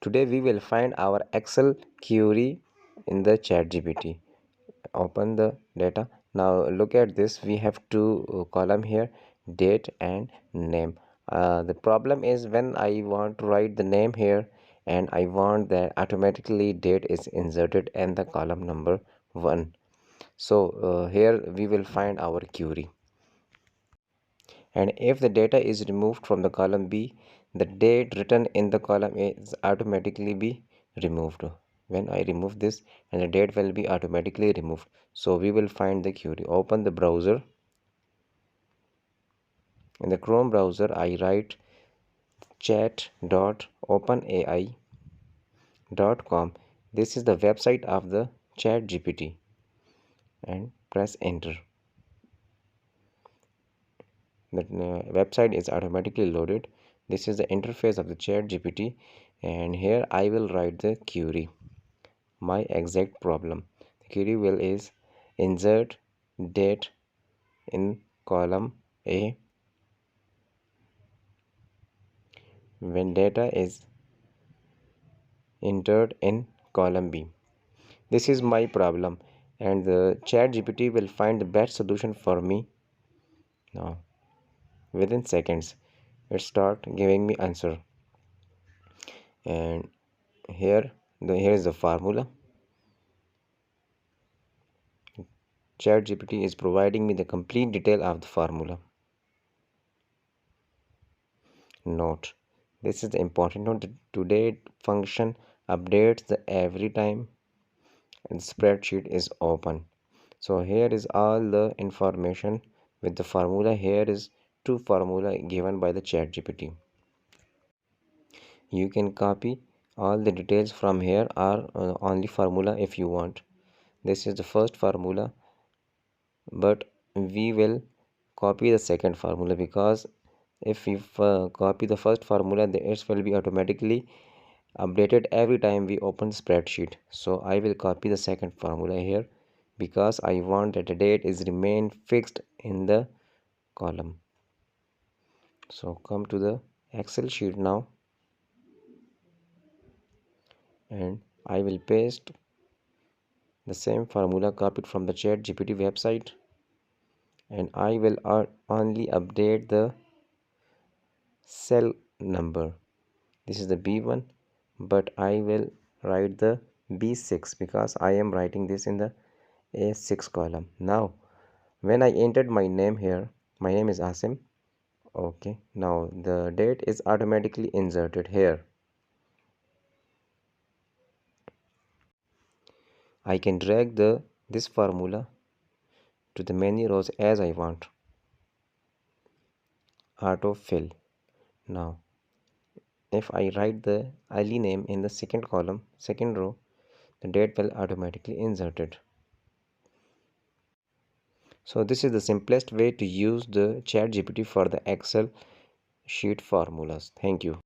Today we will find our Excel query in the ChatGPT. Open the data. Now look at this. We have two column here, date and name. The problem is when I want to write the name here and I want that automatically date is inserted in the column number 1. So here we will find our query. And if the data is removed from the column B, the date written in the column A is automatically be removed. When I remove this, and the date will be automatically removed. So we will find the query. Open the browser. In the Chrome browser, I write chat.openai.com. This is the website of the ChatGPT, and press enter. The website is automatically loaded. This is the interface of the ChatGPT, and here I will write the query, my exact problem. The query will is insert date in column A when data is entered in column B. This is my problem, and the ChatGPT will find the best solution for me. Now within seconds it start giving me answer, and here is the formula. ChatGPT is providing me the complete detail of the formula. Note: this is the important note. The today function updates the every time and the spreadsheet is open. So here is all the information with the formula. Here is two formula given by the ChatGPT. You can copy all the details from here or only formula if you want. This is the first formula, but we will copy the second formula, because if we copy the first formula, it will be automatically updated every time we open spreadsheet. So I will copy the second formula here, because I want that the date is remain fixed in the column. So come to the Excel sheet now, and I will paste the same formula copied from the ChatGPT website, and I will only update the cell number. This is the B1, but I will write the B6 because I am writing this in the A6 column. Now when I entered my name here, my name is Asim. Okay, now the date is automatically inserted here. I can drag this formula to the many rows as I want. Autofill. Now if I write the Ali name in the second column, second row, the date will automatically inserted. So this is the simplest way to use the ChatGPT for the Excel sheet formulas. Thank you.